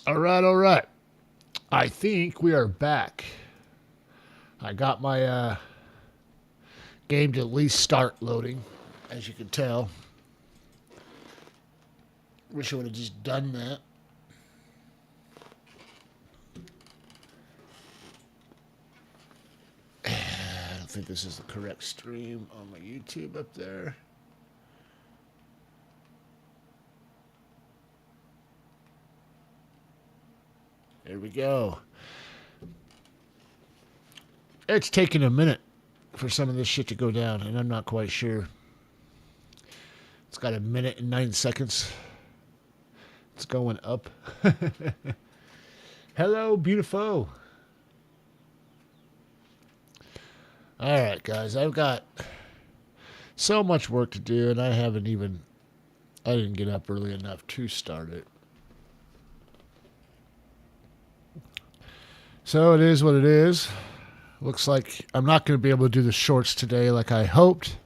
All right, all right. I think we are back. I got my game to at least start loading, as you can tell. Wish I would have just done that. I don't think this is the correct stream on my YouTube up there. There we go. It's taking a minute for some of this shit to go down, and I'm not quite sure. It's got a minute and 9 seconds. It's going up. Hello, beautiful. All right, guys. I've got so much work to do, and I didn't get up early enough to start it. So it is what it is. Looks like I'm not going to be able to do the shorts today like I hoped.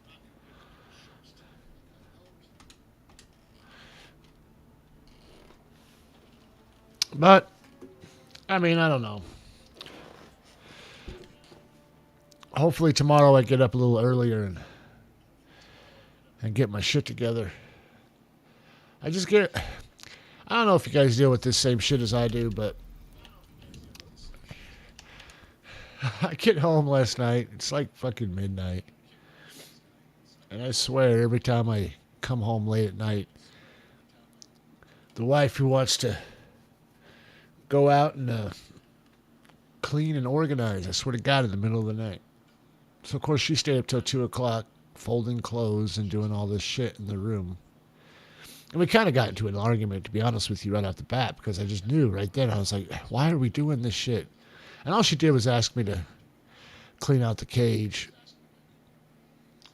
But, I mean, I don't know. Hopefully tomorrow I get up a little earlier and get my shit together. I don't know if you guys deal with this same shit as I do, but I get home last night. It's like fucking midnight. And I swear, every time I come home late at night, the wife who wants to go out and clean and organize, I swear to God, in the middle of the night. So, of course, she stayed up till 2 o'clock folding clothes and doing all this shit in the room. And we kind of got into an argument, to be honest with you, right off the bat, because I just knew right then. I was like, why are we doing this shit? And all she did was ask me to clean out the cage,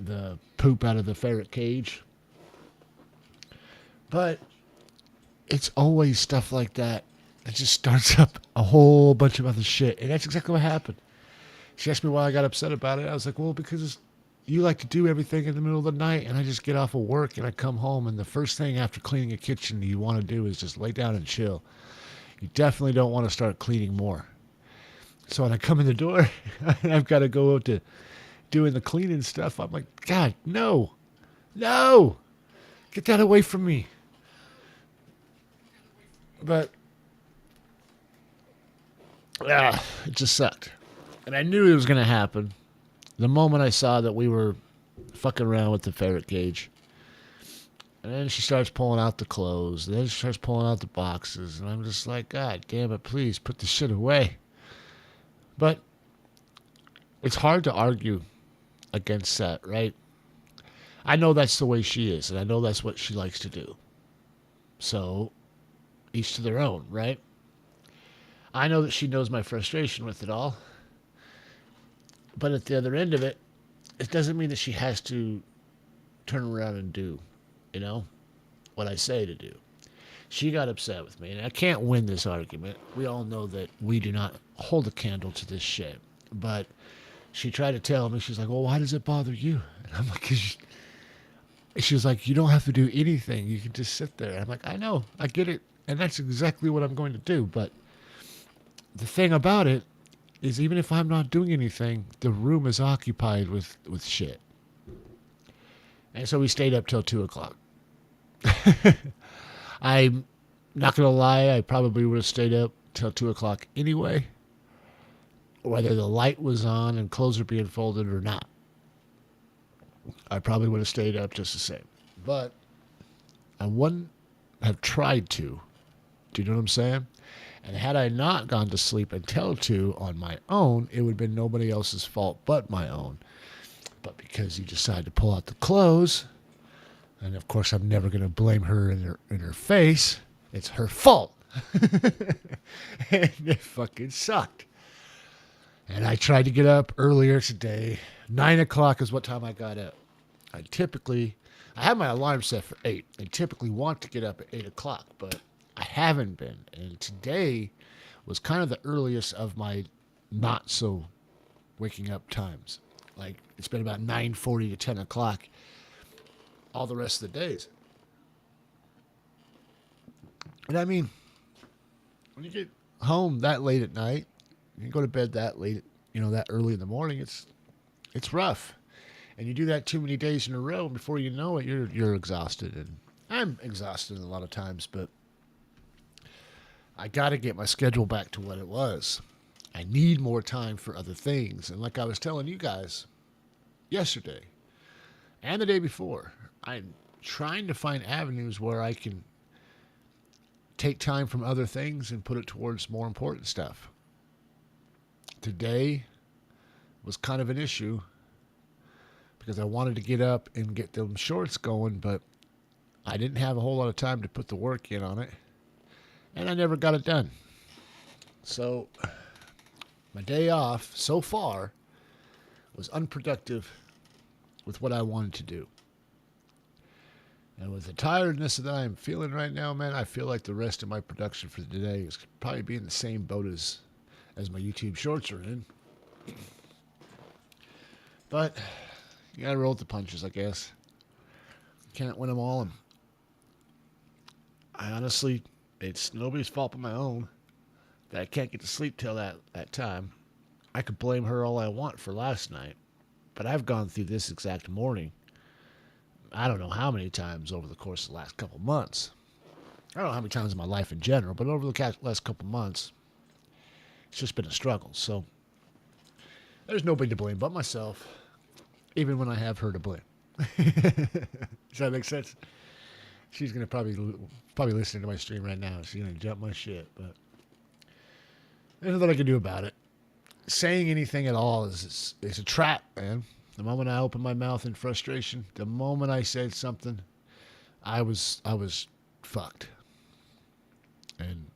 the poop out of the ferret cage. But it's always stuff like that. It just starts up a whole bunch of other shit. And that's exactly what happened. She asked me why I got upset about it. I was like, well, because you like to do everything in the middle of the night, and I just get off of work and I come home, and the first thing after cleaning a kitchen you want to do is just lay down and chill. You definitely don't want to start cleaning more. So when I come in the door and I've got to go to doing the cleaning stuff, I'm like, God, no, get that away from me. But it just sucked. And I knew it was going to happen the moment I saw that we were fucking around with the ferret cage. And then she starts pulling out the clothes. And then she starts pulling out the boxes. And I'm just like, God damn it, please put the shit away. But it's hard to argue against that, right? I know that's the way she is. And I know that's what she likes to do. So, each to their own, right? I know that she knows my frustration with it all. But at the other end of it, it doesn't mean that she has to turn around and do, what I say to do. She got upset with me, and I can't win this argument. We all know that we do not hold a candle to this shit. But she tried to tell me, she's like, well, why does it bother you? And I'm like, she was like, you don't have to do anything. You can just sit there. I'm like, I know, I get it. And that's exactly what I'm going to do. But the thing about it is, even if I'm not doing anything, the room is occupied with shit. And so we stayed up till 2 o'clock. I'm not going to lie, I probably would have stayed up till 2 o'clock anyway, whether the light was on and clothes were being folded or not. I probably would have stayed up just the same. But I wouldn't have tried to. Do you know what I'm saying? And had I not gone to sleep until 2 on my own, it would have been nobody else's fault but my own. But because you decided to pull out the clothes, and of course I'm never going to blame her in her face, it's her fault. And it fucking sucked. And I tried to get up earlier today. 9 o'clock is what time I got up. I have my alarm set for 8. I typically want to get up at 8 o'clock, but I haven't been. And today was kind of the earliest of my not so waking up times. Like, it's been about 9:40 to 10 o'clock all the rest of the days. And I mean, when you get home that late at night, you go to bed that late, that early in the morning, it's rough. And you do that too many days in a row, and before you know it, you're exhausted. And I'm exhausted a lot of times, but I got to get my schedule back to what it was. I need more time for other things. And like I was telling you guys yesterday and the day before, I'm trying to find avenues where I can take time from other things and put it towards more important stuff. Today was kind of an issue because I wanted to get up and get them shorts going, but I didn't have a whole lot of time to put the work in on it, and I never got it done. So my day off so far was unproductive with what I wanted to do. And with the tiredness that I'm feeling right now, man, I feel like the rest of my production for today is probably be in the same boat as my YouTube shorts are in. But you gotta roll with the punches, I guess. Can't win them all. And I honestly, it's nobody's fault but my own that I can't get to sleep till that time. I could blame her all I want for last night, but I've gone through this exact morning I don't know how many times over the course of the last couple months. I don't know how many times in my life in general, but over the last couple months, it's just been a struggle. So there's nobody to blame but myself, even when I have her to blame. Does that make sense? She's gonna probably listening to my stream right now. She's gonna jump my shit, but there's nothing I can do about it. Saying anything at all is a trap, man. The moment I opened my mouth in frustration, the moment I said something, I was fucked. And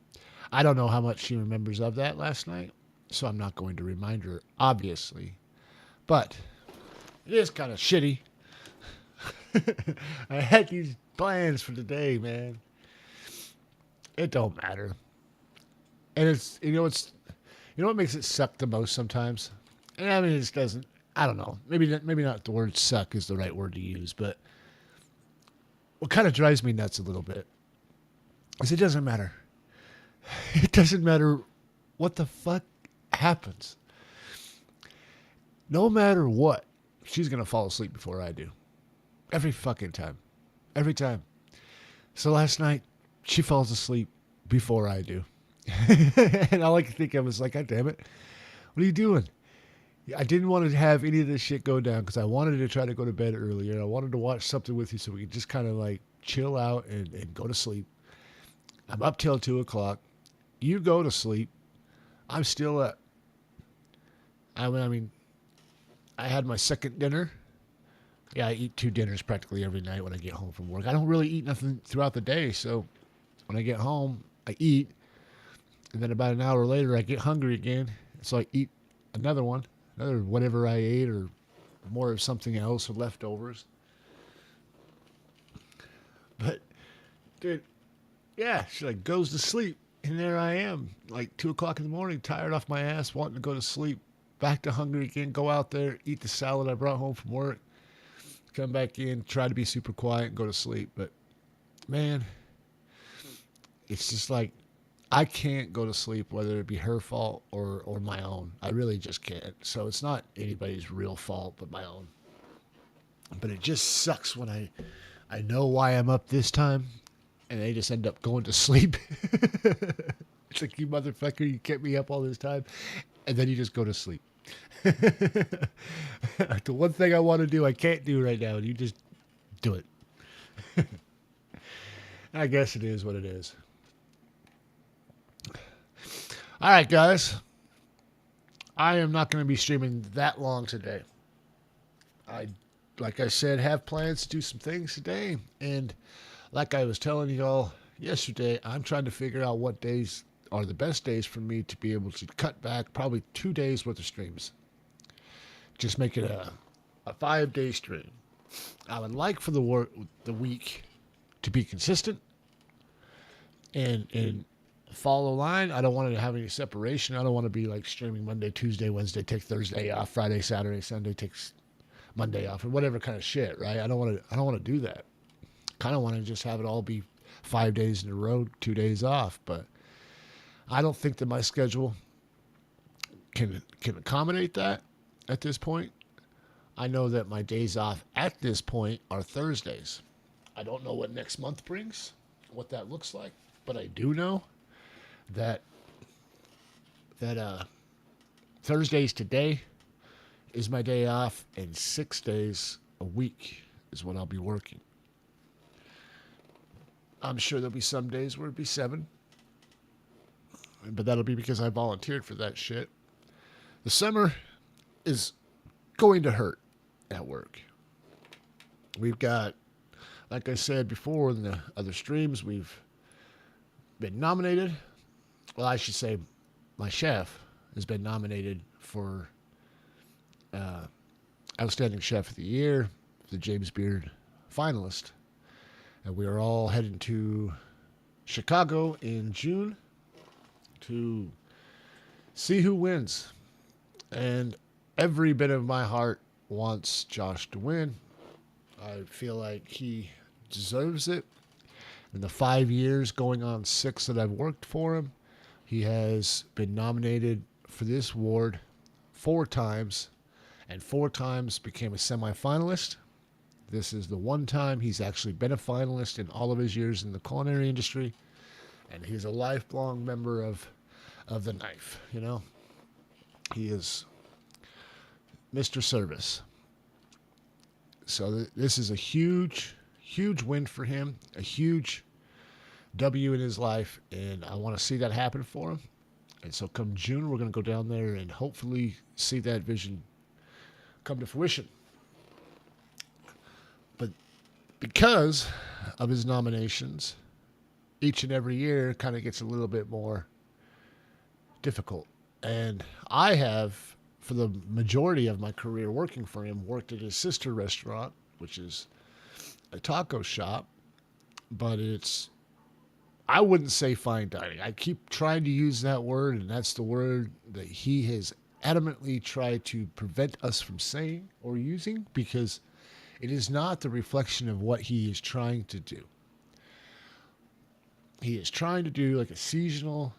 I don't know how much she remembers of that last night, so I'm not going to remind her, obviously. But it is kind of shitty. I had these plans for today, man. It don't matter. And it's what makes it suck the most sometimes? And I mean, it doesn't. I don't know. Maybe not the word suck is the right word to use, but what kind of drives me nuts a little bit is it doesn't matter. It doesn't matter what the fuck happens. No matter what, she's going to fall asleep before I do. Every fucking time. Every time. So last night, she falls asleep before I do. And all I could think of was like, God damn it. What are you doing? I didn't want to have any of this shit go down because I wanted to try to go to bed earlier. I wanted to watch something with you so we could just kind of like chill out and go to sleep. I'm up till 2 o'clock. You go to sleep. I'm still up. I mean, I had my second dinner. Yeah, I eat 2 dinners practically every night when I get home from work. I don't really eat nothing throughout the day, so when I get home, I eat. And then about an hour later, I get hungry again. So I eat another one. Another whatever I ate or more of something else or leftovers. But, dude, yeah, she like goes to sleep. And there I am, like 2 o'clock in the morning, tired off my ass, wanting to go to sleep. Back to hungry again, go out there, eat the salad I brought home from work. Come back in, try to be super quiet and go to sleep. But, man, it's just like, I can't go to sleep, whether it be her fault or my own. I really just can't. So it's not anybody's real fault but my own. But it just sucks when I know why I'm up this time, and they just end up going to sleep. It's like, you motherfucker, you kept me up all this time, and then you just go to sleep. The one thing I want to do, I can't do right now, and you just do it. I guess it is what it is. All right, guys. I am not going to be streaming that long today. Like I said, have plans to do some things today. And like I was telling y'all yesterday, I'm trying to figure out what days are the best days for me to be able to cut back probably 2 days worth of streams. Just make it a 5-day stream. I would like for the week to be consistent and follow line. I don't want to have any separation. I don't want to be like streaming Monday, Tuesday, Wednesday, take Thursday off, Friday, Saturday, Sunday, takes Monday off, or whatever kind of shit, right? I don't want to do that. Kind of want to just have it all be 5 days in a row, 2 days off. But I don't think that my schedule can accommodate that at this point. I know that my days off at this point are Thursdays. I don't know what next month brings, what that looks like, but I do know that that Thursdays today is my day off, and 6 days a week is what I'll be working. I'm sure there'll be some days where it'll be 7, but that'll be because I volunteered for that shit. The summer is going to hurt at work. We've got, like I said before in the other streams, we've been nominated. Well, I should say my chef has been nominated for Outstanding Chef of the Year, the James Beard finalist. And we are all heading to Chicago in June to see who wins. And every bit of my heart wants Josh to win. I feel like he deserves it. In the 5 years, going on 6 that I've worked for him, he has been nominated for this award 4 times, and 4 times became a semifinalist. This is the one time he's actually been a finalist in all of his years in the culinary industry, and he's a lifelong member of the knife. You know, he is Mr. Service. So this is a huge win for him, a huge W in his life, and I want to see that happen for him. And so come June, we're going to go down there and hopefully see that vision come to fruition. But because of his nominations, each and every year kind of gets a little bit more difficult. And I have, for the majority of my career working for him, worked at his sister restaurant, which is a taco shop, but I wouldn't say fine dining. I keep trying to use that word, and that's the word that he has adamantly tried to prevent us from saying or using, because it is not the reflection of what he is trying to do. He is trying to do like a seasonal,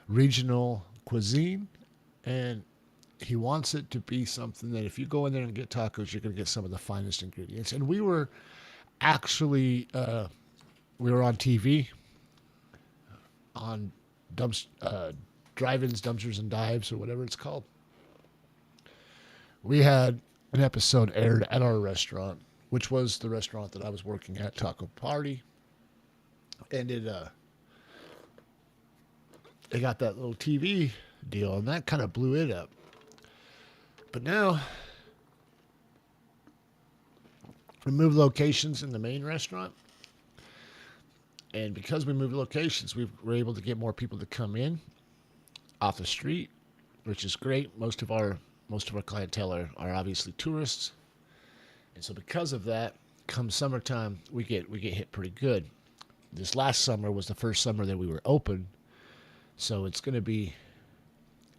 regional cuisine, and he wants it to be something that if you go in there and get tacos, you're going to get some of the finest ingredients. And we were actually, we were on TV, on drive-ins, dumpsters, and dives, or whatever it's called. We had an episode aired at our restaurant, which was the restaurant that I was working at, Taco Party. And it got that little TV deal, and that kind of blew it up. But now, we moved locations in the main restaurant. And because we moved locations, we were able to get more people to come in off the street, which is great. Most of our clientele are obviously tourists. And so because of that, come summertime, we get hit pretty good. This last summer was the first summer that we were open. So it's going to be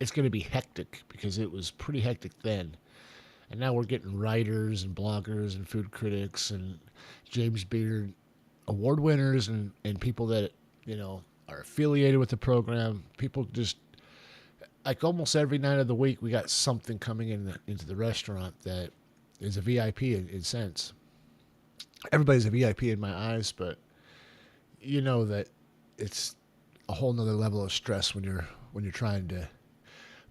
hectic, because it was pretty hectic then. And now we're getting writers and bloggers and food critics and James Beard award winners and people that, you know, are affiliated with the program. People just, like, almost every night of the week, we got something coming into the restaurant that is a VIP in sense. Everybody's a VIP in my eyes, but you know that it's a whole nother level of stress when you're trying to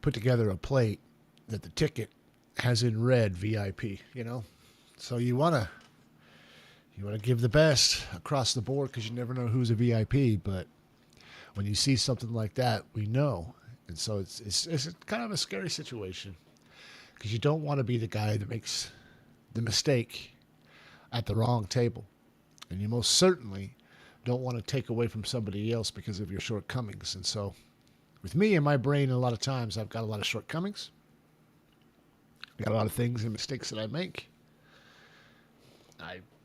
put together a plate that the ticket has in red VIP, you know? So you want to give the best across the board, because you never know who's a VIP, but when you see something like that, we know. And so it's kind of a scary situation, because you don't want to be the guy that makes the mistake at the wrong table. And you most certainly don't want to take away from somebody else because of your shortcomings. And so with me in my brain, a lot of times I've got a lot of shortcomings. I got a lot of things and mistakes that I make.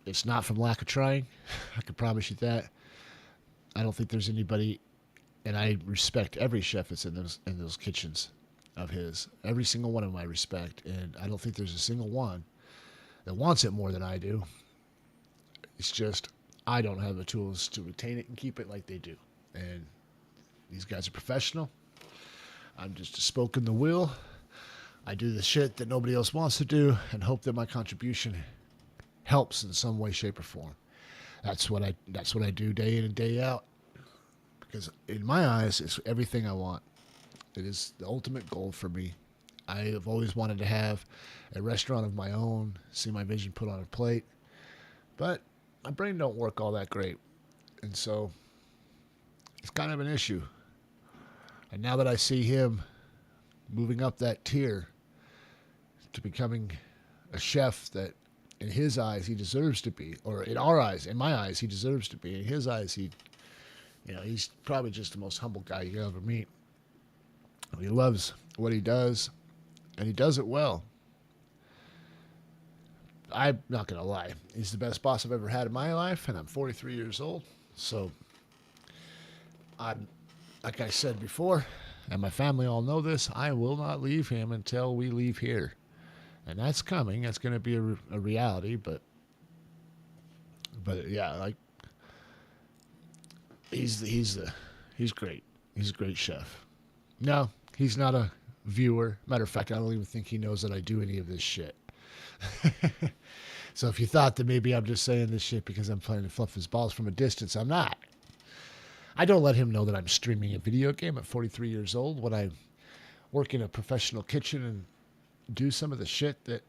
It's not from lack of trying. I can promise you that. I don't think there's anybody, and I respect every chef that's in those kitchens of his. Every single one of them I respect, and I don't think there's a single one that wants it more than I do. It's just I don't have the tools to retain it and keep it like they do. And These guys are professional. I'm just a spoke in the wheel. I do the shit that nobody else wants to do and hope that my contribution helps in some way, shape, or form. That's what I do day in and day out. Because in my eyes, it's everything I want. It is the ultimate goal for me. I have always wanted to have a restaurant of my own, see my vision put on a plate. But my brain don't work all that great. And so it's kind of an issue. And now that I see him moving up that tier to becoming a chef that in his eyes he deserves to be, or in our eyes, in my eyes, he deserves to be. In his eyes, he's probably just the most humble guy you ever meet. He loves what he does, and he does it well. I'm not going to lie. He's the best boss I've ever had in my life, and I'm 43 years old. So, like I said before, and my family all know this, I will not leave him until we leave here. And that's coming. That's going to be a reality, but yeah, like, he's great. He's a great chef. No, he's not a viewer. Matter of fact, I don't even think he knows that I do any of this shit. So if you thought that maybe I'm just saying this shit because I'm playing to fluff his balls from a distance, I'm not. I don't let him know that I'm streaming a video game at 43 years old when I work in a professional kitchen and do some of the shit that,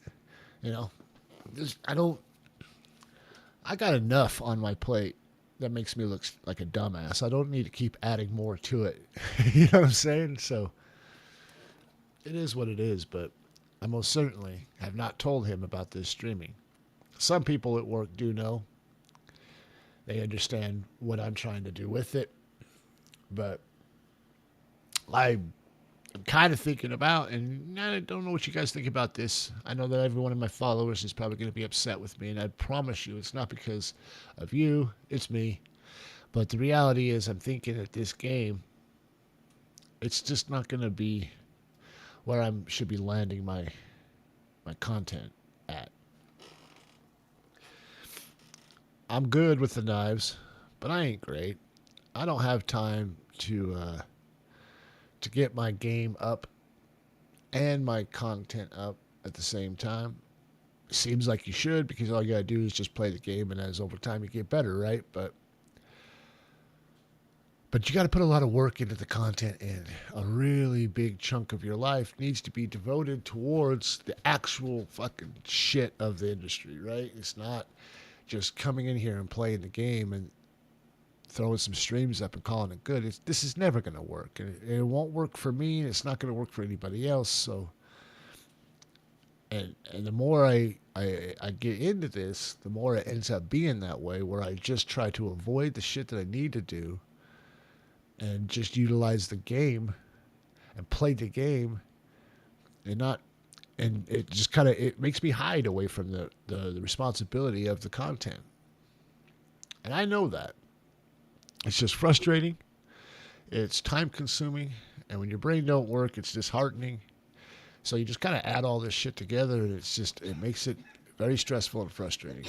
I got enough on my plate that makes me look like a dumbass. I don't need to keep adding more to it. You know what I'm saying? So it is what it is, but I most certainly have not told him about this streaming. Some people at work do know. They understand what I'm trying to do with it. But I'm kind of thinking about, and I don't know what you guys think about this. I know that every one of my followers is probably going to be upset with me, and I promise you it's not because of you, it's me. But the reality is I'm thinking that this game, it's just not going to be where I should be landing my content at. I'm good with the knives, but I ain't great. I don't have time to get my game up and my content up at the same time. Seems like you should, because all you gotta do is just play the game, and as over time you get better, right? But you got to put a lot of work into the content, and a really big chunk of your life needs to be devoted towards the actual fucking shit of the industry, right? It's not just coming in here and playing the game and throwing some streams up and calling it good. This is never going to work. And it won't work for me, and it's not going to work for anybody else. So, and the more I get into this, the more it ends up being that way, where I just try to avoid the shit that I need to do and just utilize the game and play the game, and it just kind of, it makes me hide away from the responsibility of the content. And I know that. It's just frustrating. It's time consuming. And when your brain don't work, it's disheartening. So you just kind of add all this shit together, and it makes it very stressful and frustrating.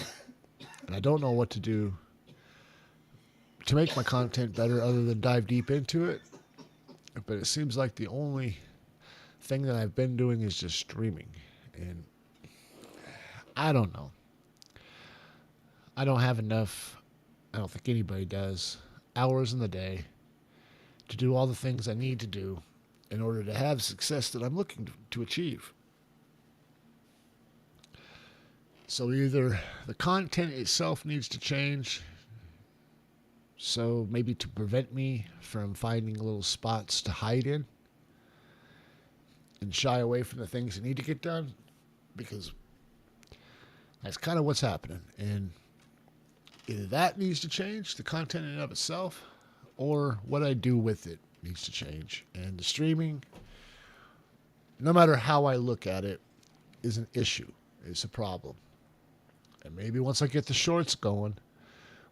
And I don't know what to do to make my content better other than dive deep into it. But it seems like the only thing that I've been doing is just streaming. And I don't know. I don't have enough, I don't think anybody does, hours in the day to do all the things I need to do in order to have success that I'm looking to achieve. So either the content itself needs to change, so maybe to prevent me from finding little spots to hide in and shy away from the things that need to get done, because that's kind of what's happening. And either that needs to change, the content in and of itself, or what I do with it needs to change. And the streaming, no matter how I look at it, is an issue. It's a problem. And maybe once I get the shorts going,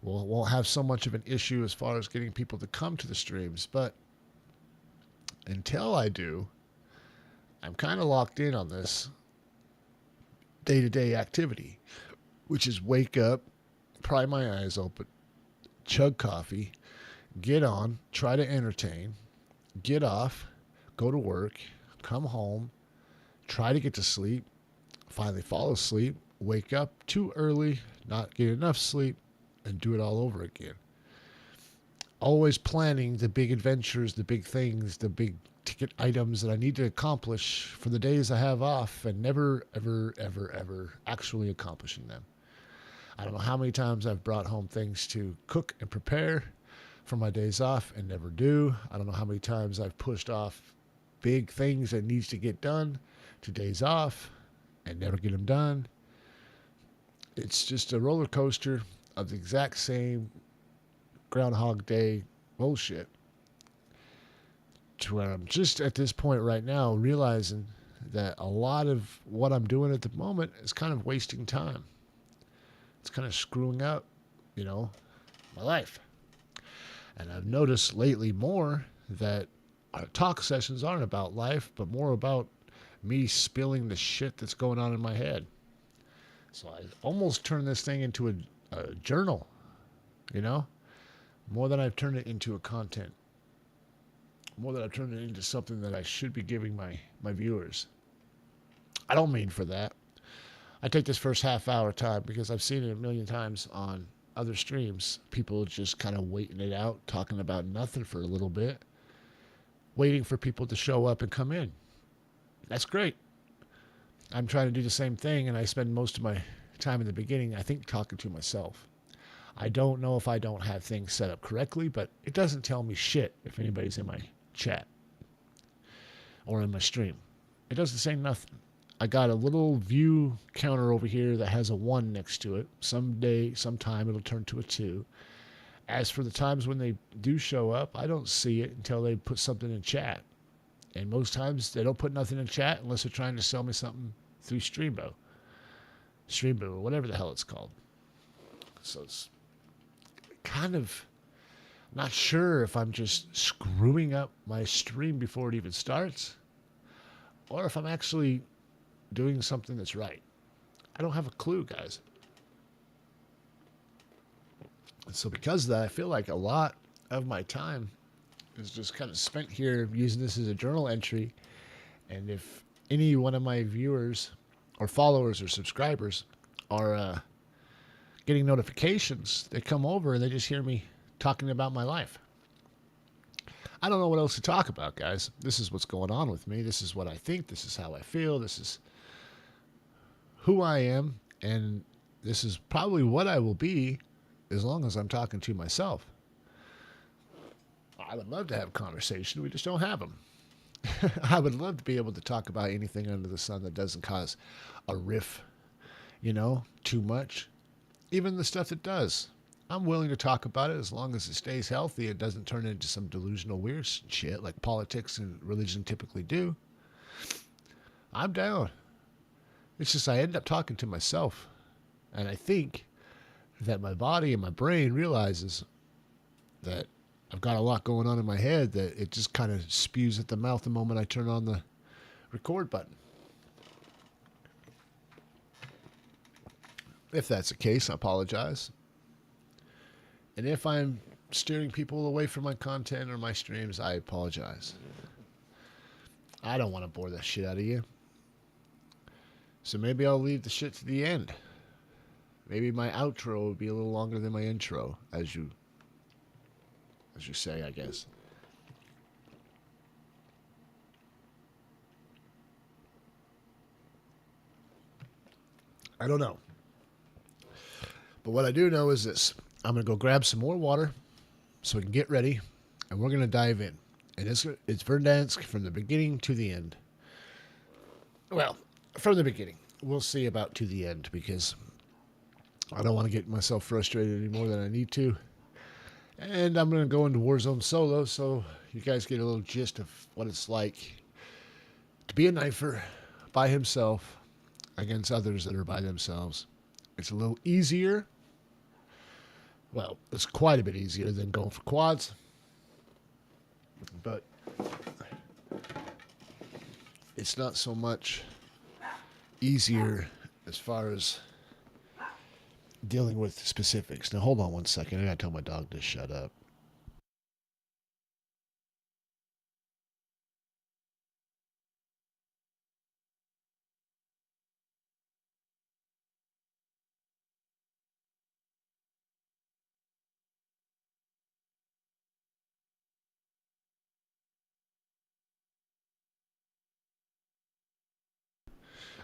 won't have so much of an issue as far as getting people to come to the streams. But until I do, I'm kind of locked in on this day-to-day activity, which is wake up, pry my eyes open, chug coffee, get on, try to entertain, get off, go to work, come home, try to get to sleep, finally fall asleep, wake up too early, not get enough sleep, and do it all over again. Always planning the big adventures, the big things, the big ticket items that I need to accomplish for the days I have off, and never, ever, ever, ever actually accomplishing them. I don't know how many times I've brought home things to cook and prepare for my days off and never do. I don't know how many times I've pushed off big things that needs to get done to days off and never get them done. It's just a roller coaster of the exact same Groundhog Day bullshit. To where I'm just at this point right now realizing that a lot of what I'm doing at the moment is kind of wasting time. It's kind of screwing up, my life. And I've noticed lately more that our talk sessions aren't about life, but more about me spilling the shit that's going on in my head. So I almost turned this thing into a journal, more than I've turned it into a content. More than I've turned it into something that I should be giving my viewers. I don't mean for that. I take this first half hour time because I've seen it a million times on other streams. People just kind of waiting it out, talking about nothing for a little bit, waiting for people to show up and come in. That's great. I'm trying to do the same thing, and I spend most of my time in the beginning, I think, talking to myself. I don't know if I don't have things set up correctly, but it doesn't tell me shit if anybody's in my chat or in my stream. It doesn't say nothing. I got a little view counter over here that has a 1 next to it. Sometime it'll turn to a 2. As for the times when they do show up, I don't see it until they put something in chat. And most times they don't put nothing in chat unless they're trying to sell me something through Streambo, or whatever the hell it's called. So it's kind of not sure if I'm just screwing up my stream before it even starts, or if I'm actually doing something that's right. I don't have a clue, guys. So because of that, I feel like a lot of my time is just kind of spent here using this as a journal entry. And if any one of my viewers or followers or subscribers are getting notifications, they come over and they just hear me talking about my life. I don't know what else to talk about, guys. This is what's going on with me. This is what I think. This is how I feel. This is who I am. And this is probably what I will be as long as I'm talking to myself. I would love to have a conversation. We just don't have them. I would love to be able to talk about anything under the sun that doesn't cause a riff, too much. Even the stuff that does. I'm willing to talk about it as long as it stays healthy. It doesn't turn into some delusional weird shit like politics and religion typically do. I'm down. It's just I end up talking to myself. And I think that my body and my brain realizes that I've got a lot going on in my head that it just kind of spews at the mouth the moment I turn on the record button. If that's the case, I apologize. And if I'm steering people away from my content or my streams, I apologize. I don't want to bore the shit out of you. So maybe I'll leave the shit to the end. Maybe my outro will be a little longer than my intro, as you say, I guess. I don't know. But what I do know is this. I'm going to go grab some more water so we can get ready, and we're going to dive in. And it's Verdansk from the beginning to the end. Well, from the beginning. We'll see about to the end, because I don't want to get myself frustrated any more than I need to. And I'm going to go into Warzone solo so you guys get a little gist of what it's like to be a knifer by himself against others that are by themselves. It's a little easier. Well, it's quite a bit easier than going for quads. But it's not so much easier as far as dealing with specifics. Now, hold on one second. I gotta tell my dog to shut up.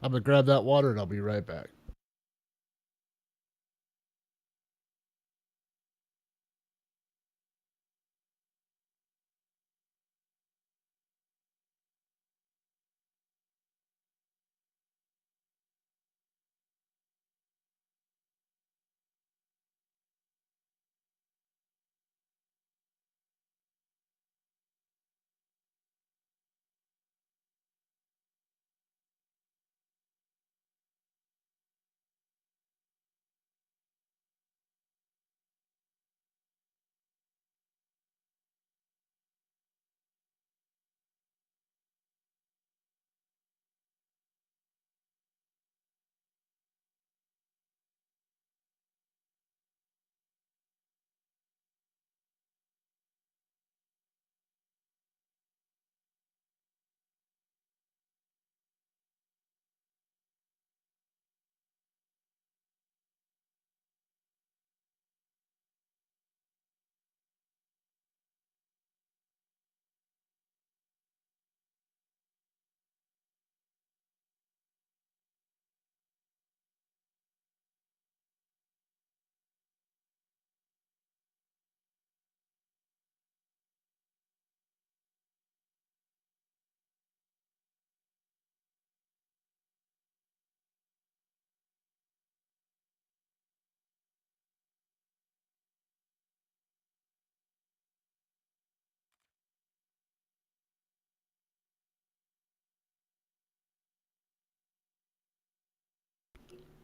I'm going to grab that water and I'll be right back.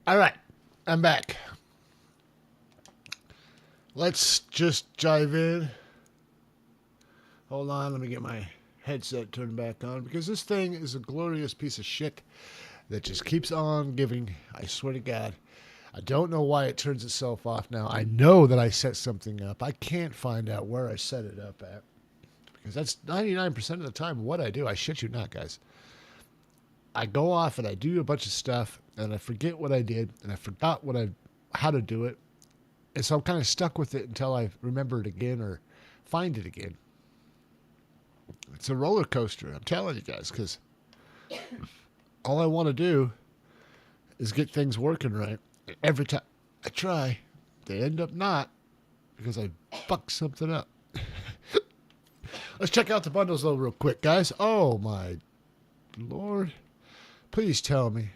All right, I'm back. Let's just dive in. Hold on, let me get my headset turned back on because this thing is a glorious piece of shit that just keeps on giving. I swear to God. I don't know why it turns itself off now. I know that I set something up. I can't find out where I set it up at because that's 99% of the time what I do. I shit you not, guys. I go off and I do a bunch of stuff and I forget what I did and I forgot how to do it. And so I'm kind of stuck with it until I remember it again or find it again. It's a roller coaster, I'm telling you guys, because all I want to do is get things working right. Every time I try, they end up not because I fuck something up. Let's check out the bundles though real quick, guys. Oh my Lord. Please tell me.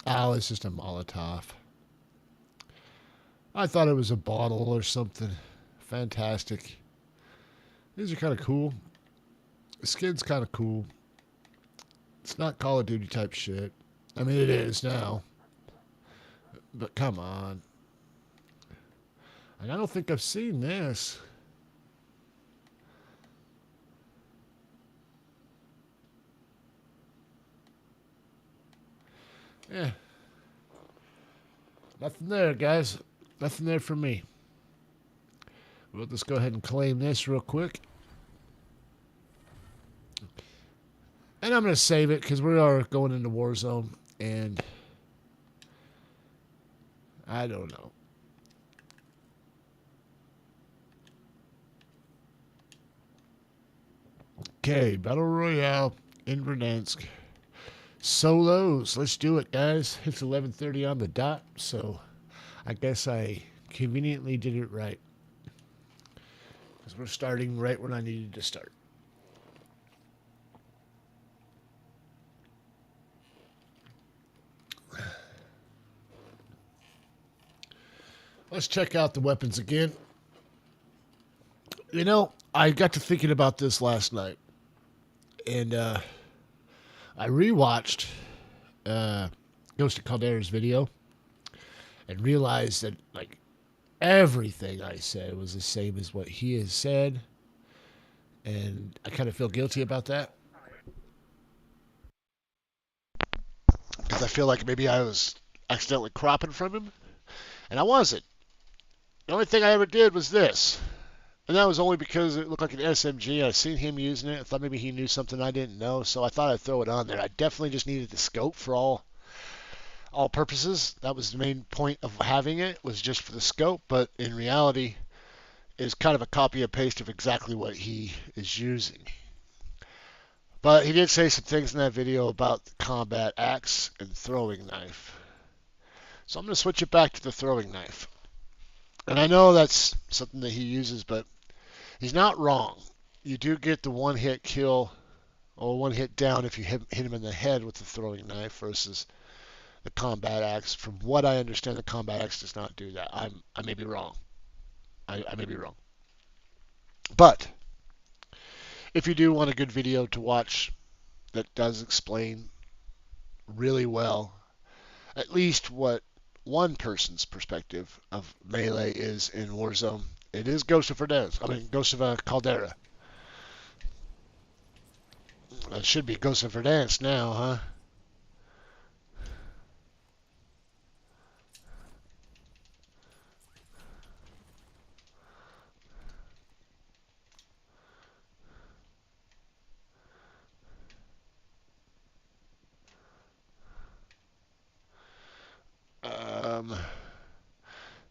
Oh, it's just a Molotov. I thought it was a bottle or something. Fantastic. These are kind of cool. The skin's kind of cool. It's not Call of Duty type shit. I mean, it is now. But come on. And I don't think I've seen this. Yeah. Nothing there, guys. Nothing there for me. We'll just go ahead and claim this real quick. And I'm going to save it because we are going into Warzone. And I don't know. Okay, Battle Royale in Verdansk. Solos. Let's do it, guys. It's 11:30 on the dot, so I guess I conveniently did it right. Because we're starting right when I needed to start. Let's check out the weapons again. You know, I got to thinking about this last night. And I rewatched Ghost of Caldera's video and realized that, like, everything I said was the same as what he has said. And I kind of feel guilty about that. Because I feel like maybe I was accidentally cropping from him. And I wasn't. The only thing I ever did was this. And that was only because it looked like an SMG. I seen him using it. I thought maybe he knew something I didn't know, so I thought I'd throw it on there. I definitely just needed the scope for all purposes. That was the main point of having it, was just for the scope, but in reality it's kind of a copy and paste of exactly what he is using. But he did say some things in that video about the combat axe and throwing knife. So I'm going to switch it back to the throwing knife. And I know that's something that he uses, but he's not wrong. You do get the one-hit kill or one-hit down if you hit him in the head with the throwing knife versus the combat axe. From what I understand, the combat axe does not do that. I may be wrong. I may be wrong. But if you do want a good video to watch that does explain really well, at least what one person's perspective of melee is in Warzone, it is Ghost of Verdansk. I mean, Ghost of Caldera. It should be Ghost of Verdansk now, huh?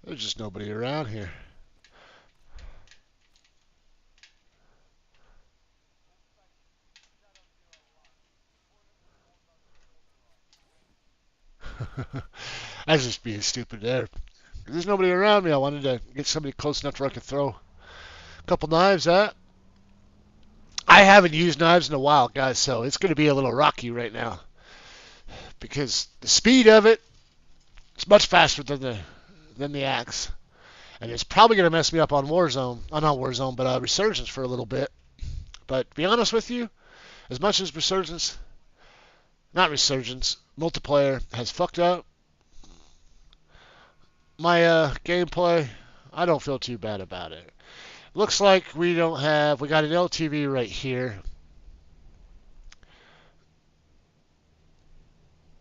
There's just nobody around here. I was just being stupid there. There's nobody around me. I wanted to get somebody close enough where I could throw a couple knives at. I haven't used knives in a while, guys, so it's going to be a little rocky right now because the speed of it is much faster than the axe, and it's probably going to mess me up on Warzone. Not Warzone, but Resurgence for a little bit. But to be honest with you, as much as not Resurgence, multiplayer has fucked up my gameplay, I don't feel too bad about it. Looks like we got an LTV right here.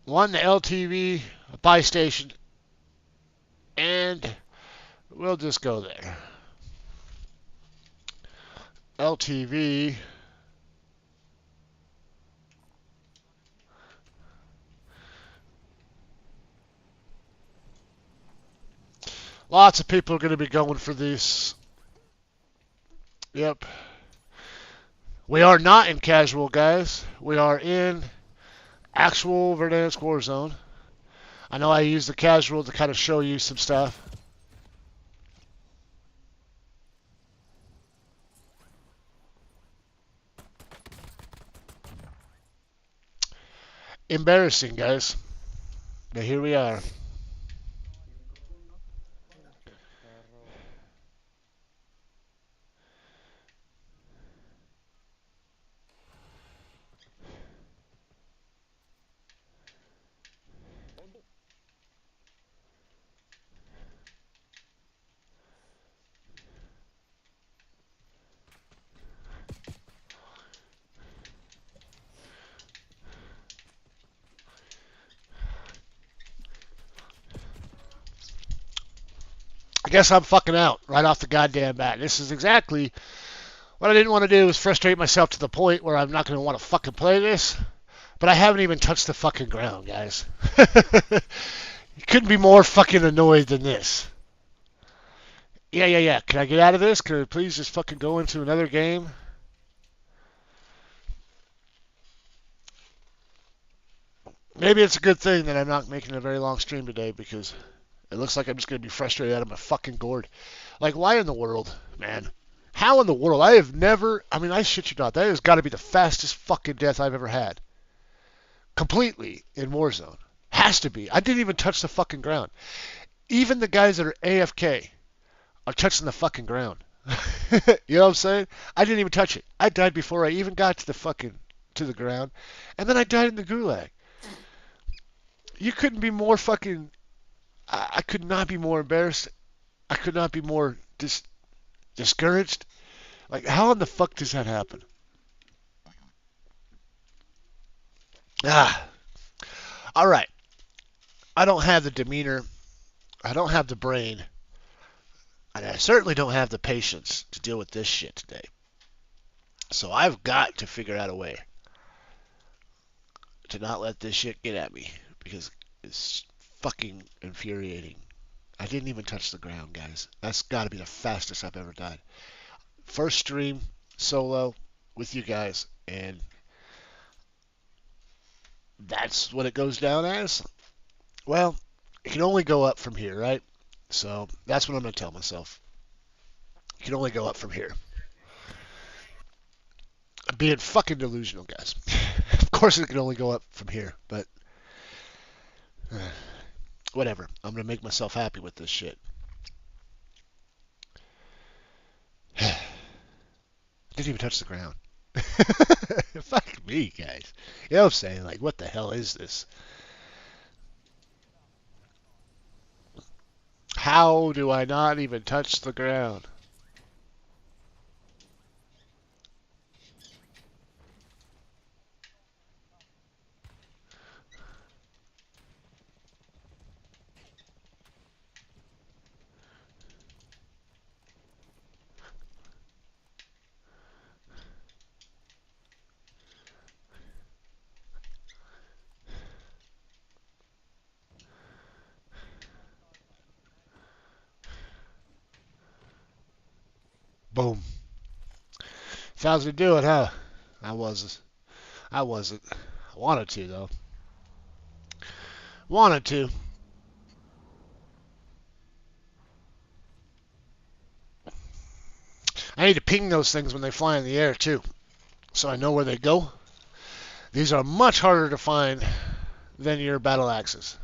One LTV, a buy station, and we'll just go there. LTV. Lots of people are going to be going for these. Yep. We are not in casual, guys. We are in actual Verdansk Warzone. I know I use the casual to kind of show you some stuff. Embarrassing, guys. But here we are. I guess I'm fucking out right off the goddamn bat. This is exactly what I didn't want to do, is frustrate myself to the point where I'm not going to want to fucking play this. But I haven't even touched the fucking ground, guys. You couldn't be more fucking annoyed than this. Yeah. Can I get out of this? Can I please just fucking go into another game? Maybe it's a good thing that I'm not making a very long stream today, because it looks like I'm just going to be frustrated out of my fucking gourd. Like, why in the world, man? How in the world? I have never, I mean, I shit you not, that has got to be the fastest fucking death I've ever had. Completely in Warzone. Has to be. I didn't even touch the fucking ground. Even the guys that are AFK are touching the fucking ground. You know what I'm saying? I didn't even touch it. I died before I even got to the ground, and then I died in the gulag. You couldn't be more fucking. I could not be more embarrassed. I could not be more discouraged. Like, how in the fuck does that happen? All right. I don't have the demeanor. I don't have the brain. And I certainly don't have the patience to deal with this shit today. So I've got to figure out a way to not let this shit get at me, because it's fucking infuriating. I didn't even touch the ground, guys. That's got to be the fastest I've ever died. First stream, solo, with you guys, and That's what it goes down as. Well, it can only go up from here, right? So that's what I'm going to tell myself. It can only go up from here. I'm being fucking delusional, guys. Of course it can only go up from here, but whatever. I'm going to make myself happy with this shit. Didn't even touch the ground. Fuck me, guys. You know what I'm saying? Like, what the hell is this? How do I not even touch the ground? Boom. Sounds to do it, huh? I wasn't. I wasn't. I wanted to, though. Wanted to. I need to ping those things when they fly in the air, too, so I know where they go. These are much harder to find than your battle axes.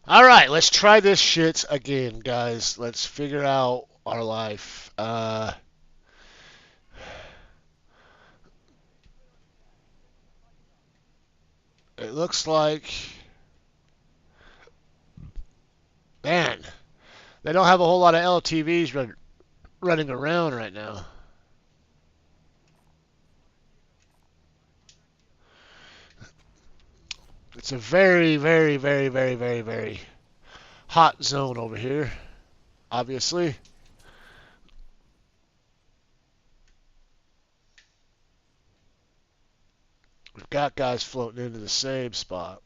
All right, let's try this shit again, guys. Let's figure out our life. It looks like, man, they don't have a whole lot of LTVs running around right now. It's a very, very, very, very, very, very hot zone over here, obviously. We've got guys floating into the same spot.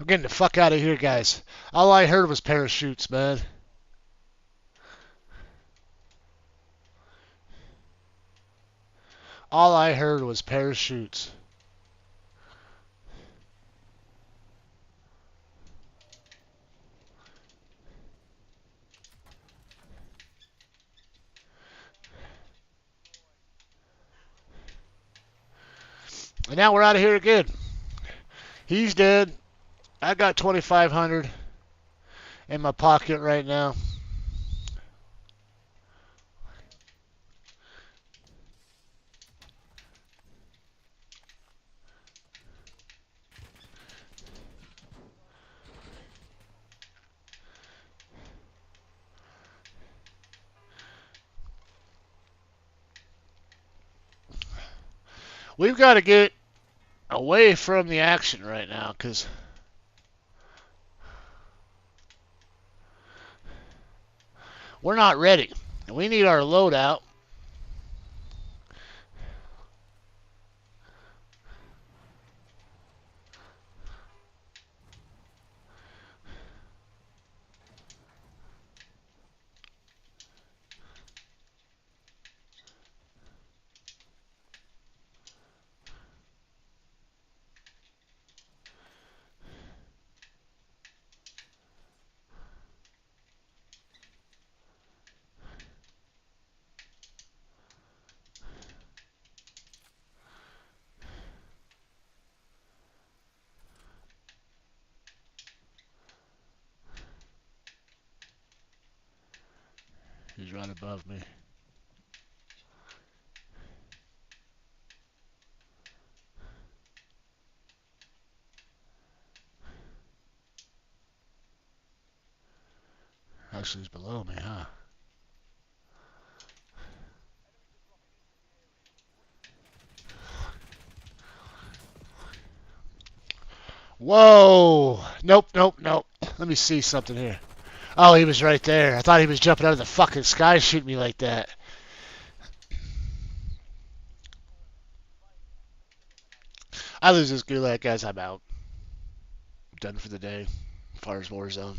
I'm getting the fuck out of here, guys. All I heard was parachutes, man. All I heard was parachutes. And now we're out of here again. He's dead. I got 2,500 in my pocket right now. We've got to get away from the action right now because we're not ready. We need our loadout. He's right above me. Actually, he's below me, huh? Whoa! Nope, nope, nope. Let me see something here. Oh, he was right there. I thought he was jumping out of the fucking sky shooting me like that. I lose this gulag, guys. I'm out. I'm done for the day. As far as Warzone.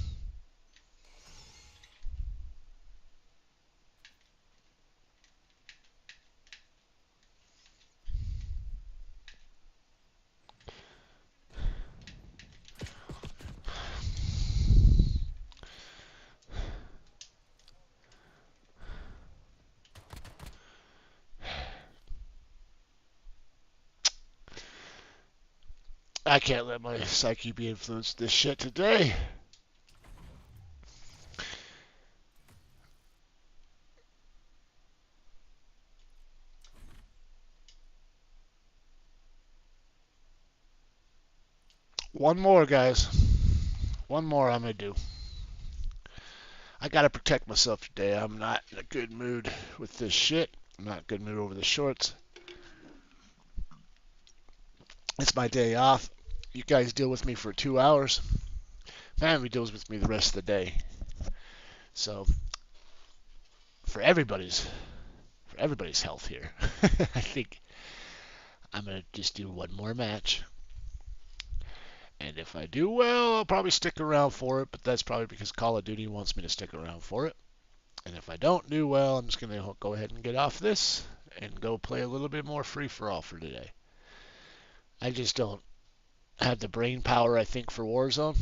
I can't let my psyche be influenced this shit today. One more, guys. One more I'm going to do. I got to protect myself today. I'm not in a good mood with this shit. I'm not in a good mood over the shorts. It's my day off. You guys deal with me for 2 hours. Family deals with me the rest of the day. So for everybody's health here, I think I'm gonna just do one more match. And if I do well, I'll probably stick around for it. But that's probably because Call of Duty wants me to stick around for it. And if I don't do well, I'm just gonna go ahead and get off this and go play a little bit more free for all for today. I just don't have the brain power, I think, for Warzone.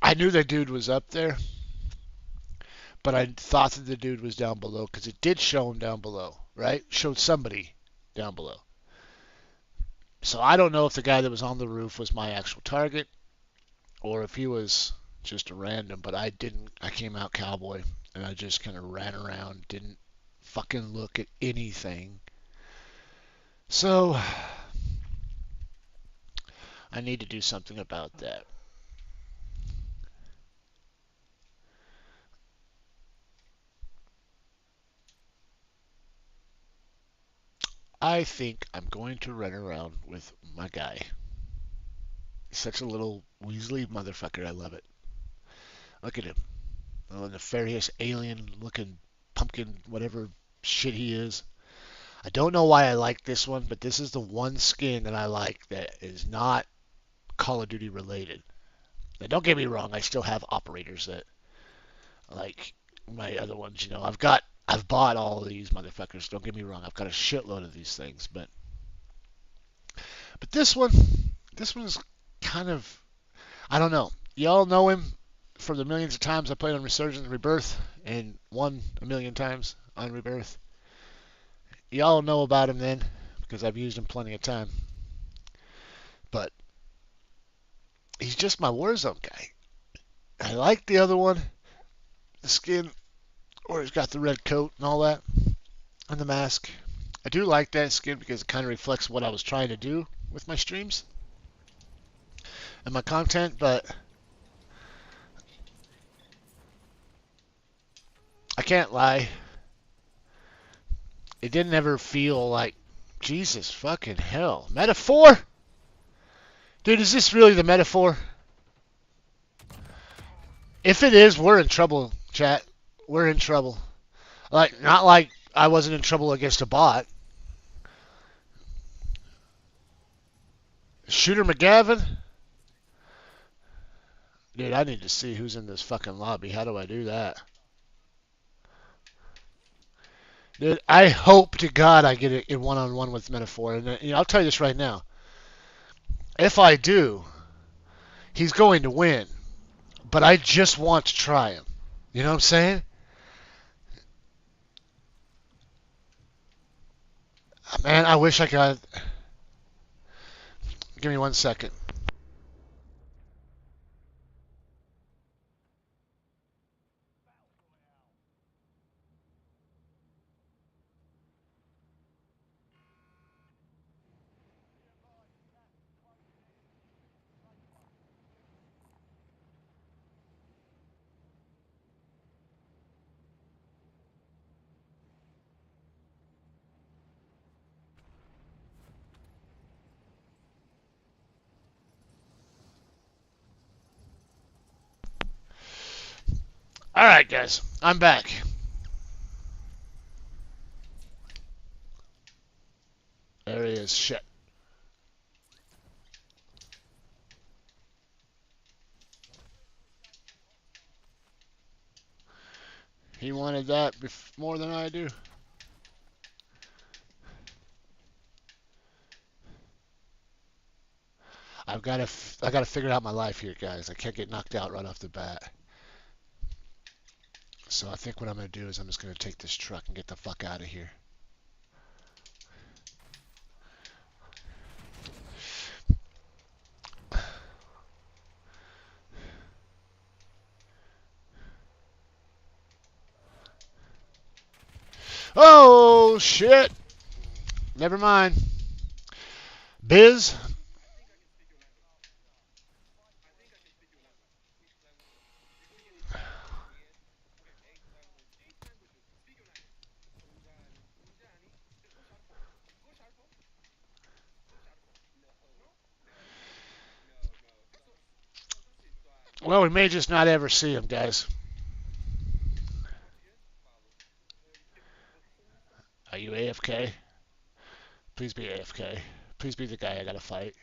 I knew that dude was up there, but I thought that the dude was down below because it did show him down below, right? Showed somebody down below. So I don't know if the guy that was on the roof was my actual target or if he was just a random, but I didn't. I came out cowboy and I just kind of ran around, didn't fucking look at anything. So I need to do something about that. I think I'm going to run around with my guy. He's such a little Weasley motherfucker. I love it. Look at him. A little nefarious alien looking pumpkin, whatever shit he is. I don't know why I like this one, but this is the one skin that I like that is not Call of Duty related. Now, don't get me wrong, I still have operators that like my other ones. I've bought all of these motherfuckers. Don't get me wrong, I've got a shitload of these things, but this one's kind of, I don't know. Y'all know him from the millions of times I played on Resurgence and Rebirth and won a million times on Rebirth. Y'all know about him then because I've used him plenty of time. But he's just my Warzone guy. I like the other one, the skin, or he's got the red coat and all that, and the mask. I do like that skin because it kind of reflects what I was trying to do with my streams and my content, but I can't lie. It didn't ever feel like, Jesus fucking hell. Metaphor? Dude, is this really the metaphor? If it is, we're in trouble, chat. We're in trouble. Like, not like I wasn't in trouble against a bot. Shooter McGavin? Dude, I need to see who's in this fucking lobby. How do I do that? Dude, I hope to God I get it in one-on-one with Metaphor. And I'll tell you this right now. If I do, he's going to win. But I just want to try him. You know what I'm saying? Man, I wish I could. Give me 1 second. Alright, guys. I'm back. There he is. Shit. He wanted that more than I do. I gotta figure out my life here, guys. I can't get knocked out right off the bat. So I think what I'm gonna do is I'm just gonna take this truck and get the fuck out of here. Oh shit! Never mind. Biz. Well, we may just not ever see him, guys. Are you AFK? Please be AFK. Please be the guy I gotta fight.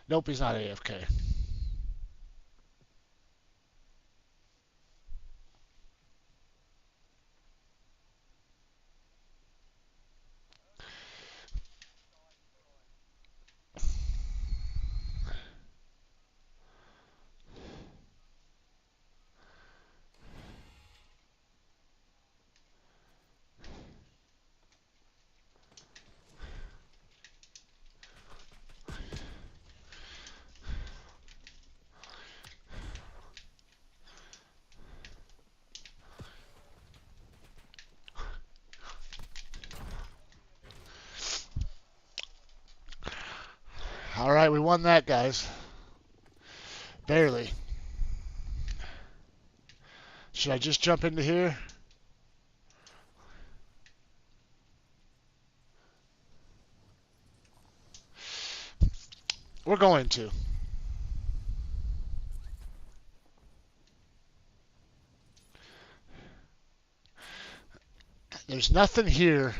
Nope, he's not AFK. Alright, we won that, guys. Barely. Should I just jump into here? We're going to. There's nothing here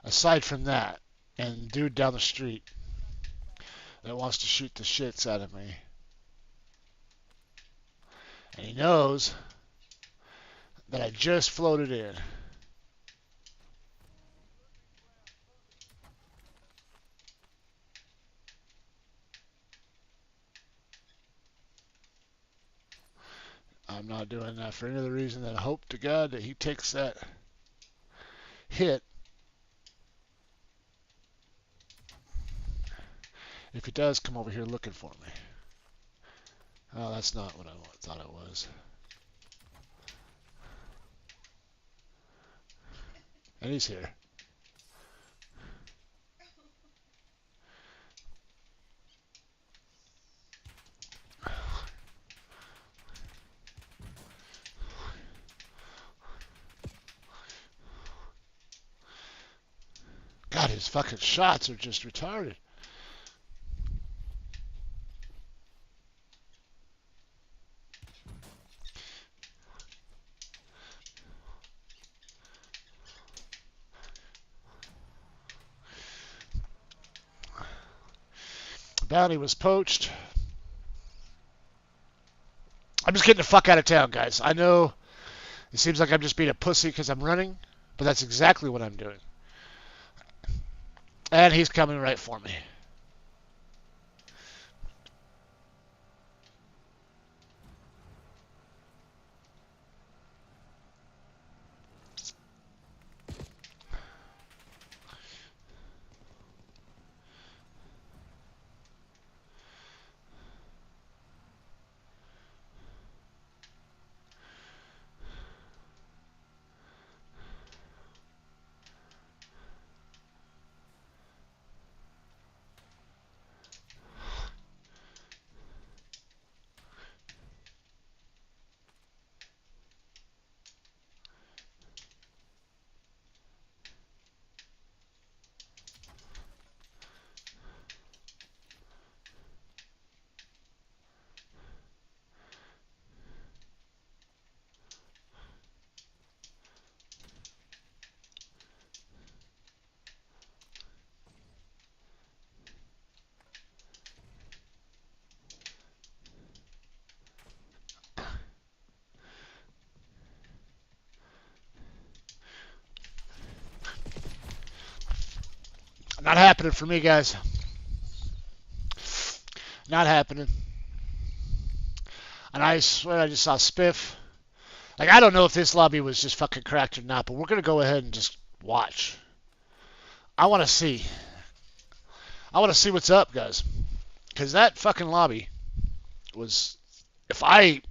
aside from that and dude down the street that wants to shoot the shits out of me. And he knows that I just floated in. I'm not doing that for any other reason than I hope to God that he takes that hit. If he does come over here looking for me. Oh, that's not what I thought it was. And he's here. God, his fucking shots are just retarded. Bounty was poached. I'm just getting the fuck out of town, guys. I know it seems like I'm just being a pussy because I'm running, but that's exactly what I'm doing. And he's coming right for me. Not happening for me, guys. Not happening. And I swear I just saw Spiff. Like, I don't know if this lobby was just fucking cracked or not, but we're going to go ahead and just watch. I want to see. I want to see what's up, guys. Because that fucking lobby was, if I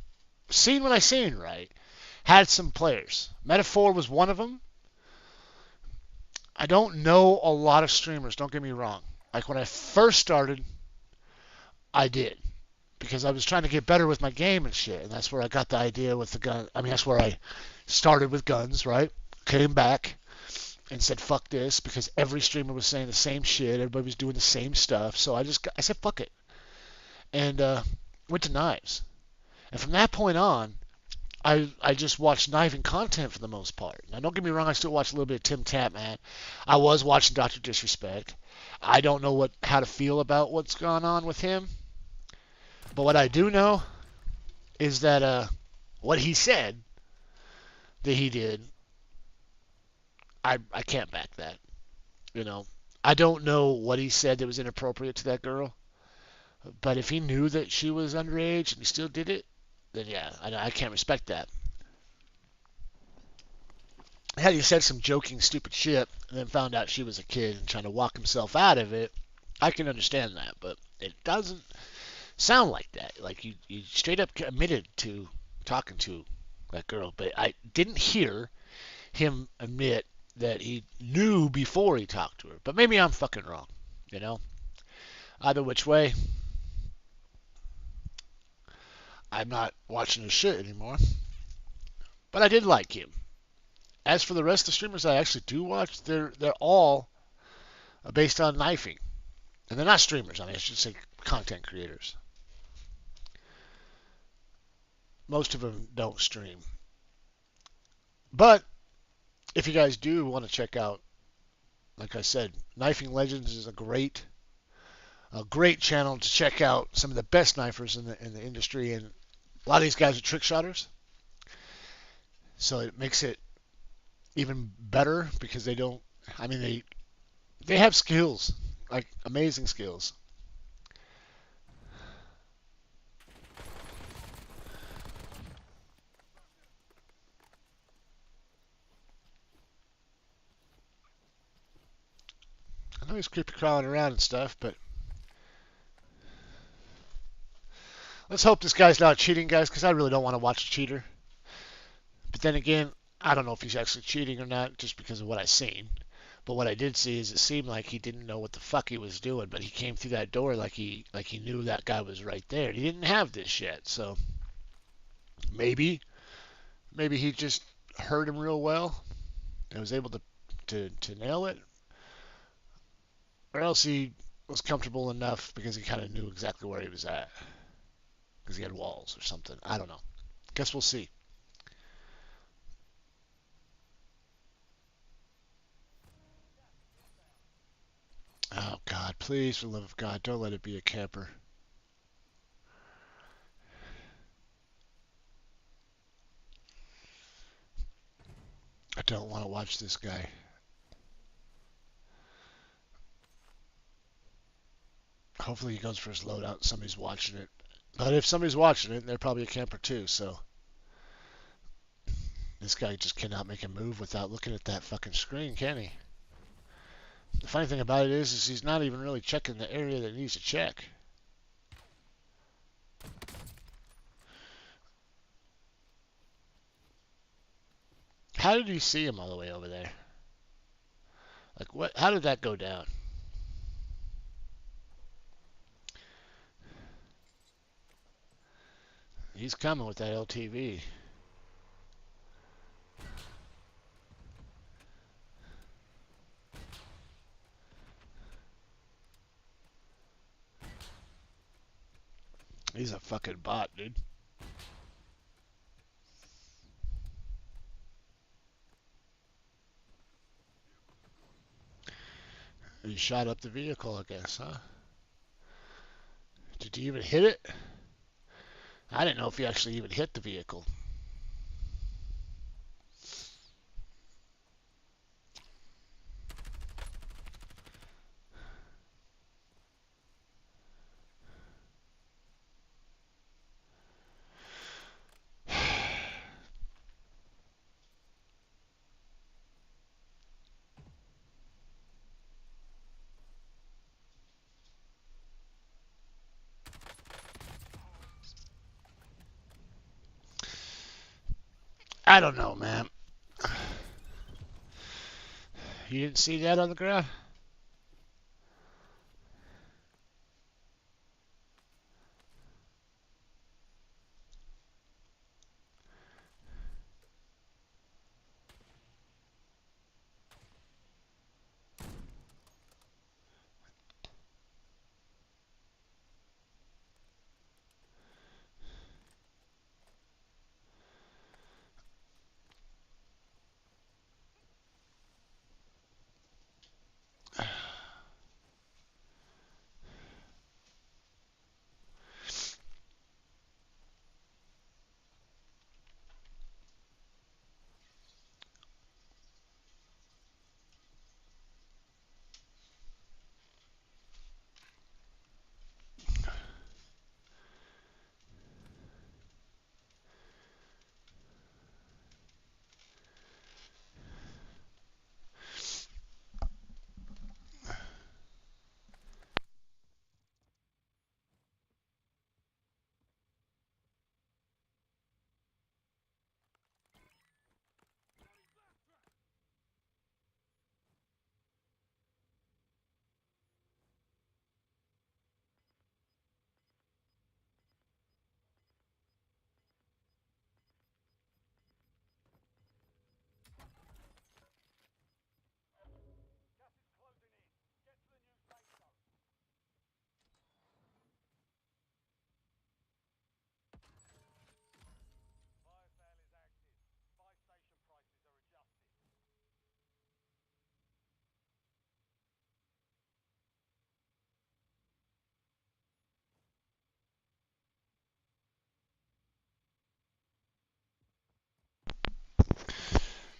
seen what I seen right, had some players. Metaphor was one of them. I don't know a lot of streamers, don't get me wrong. Like when I first started, I did. Because I was trying to get better with my game and shit. And that's where I got the idea with the gun. I mean, that's where I started with guns, right? Came back and said, fuck this. Because every streamer was saying the same shit. Everybody was doing the same stuff. So I said, fuck it. And went to knives. And from that point on, I just watched knifing content for the most part. Now, don't get me wrong, I still watch a little bit of Tim Tatman. I was watching Dr. Disrespect. I don't know how to feel about what's gone on with him. But what I do know is that what he said that he did, I can't back that. You know, I don't know what he said that was inappropriate to that girl. But if he knew that she was underage and he still did it, then yeah, I can't respect that. Had he said some joking, stupid shit and then found out she was a kid and trying to walk himself out of it, I can understand that. But it doesn't sound like that. Like you straight up admitted to talking to that girl. But I didn't hear him admit that he knew before he talked to her. But maybe I'm fucking wrong, you know? Either which way, I'm not watching his shit anymore. But I did like him. As for the rest of the streamers I actually do watch, they're all based on knifing. And they're not streamers, I should say content creators. Most of them don't stream. But if you guys do want to check out, like I said, Knifing Legends is a great channel to check out some of the best knifers in the industry, and a lot of these guys are trick shotters. So it makes it even better because they don't. I mean, they have skills, like amazing skills. I know he's creepy crawling around and stuff, but let's hope this guy's not cheating, guys, because I really don't want to watch a cheater. But then again, I don't know if he's actually cheating or not, just because of what I've seen. But what I did see is it seemed like he didn't know what the fuck he was doing, but he came through that door like he knew that guy was right there. He didn't have this yet, so maybe he just heard him real well and was able to nail it, or else he was comfortable enough because he kind of knew exactly where he was at because he had walls or something. I don't know. Guess we'll see. Oh, God, please, for the love of God, don't let it be a camper. I don't want to watch this guy. Hopefully he goes for his loadout and somebody's watching it. But if somebody's watching it, they're probably a camper too, so this guy just cannot make a move without looking at that fucking screen, can he? The funny thing about it is he's not even really checking the area that needs to check. How did he see him all the way over there? Like, what? How did that go down? He's coming with that LTV. He's a fucking bot, dude. He shot up the vehicle, I guess, huh? Did he even hit it? I didn't know if he actually even hit the vehicle. I don't know, man. You didn't see that on the ground?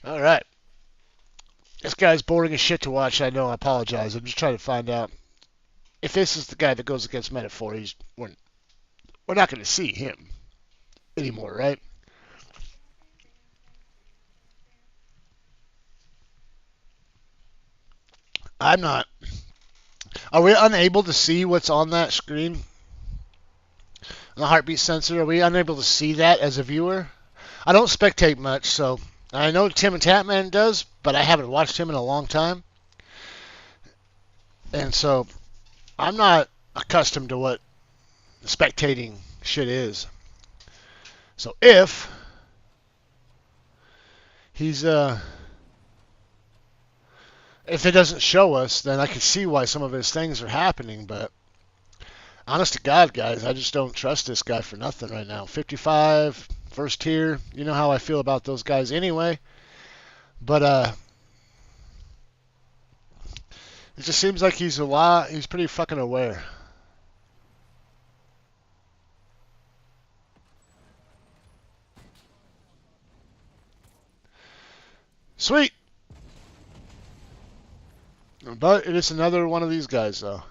All right. This guy's boring as shit to watch. I know. I apologize. I'm just trying to find out if this is the guy that goes against Metaphor. We're not going to see him anymore, right? I'm not. Are we unable to see what's on that screen? The heartbeat sensor. Are we unable to see that as a viewer? I don't spectate much, so I know Tim and Tatman does, but I haven't watched him in a long time, and so I'm not accustomed to what spectating shit is. So he's if it doesn't show us, then I can see why some of his things are happening. But honest to God, guys, I just don't trust this guy for nothing right now. 55, first tier. You know how I feel about those guys anyway. But it just seems like he's pretty fucking aware. Sweet. But it is another one of these guys, though.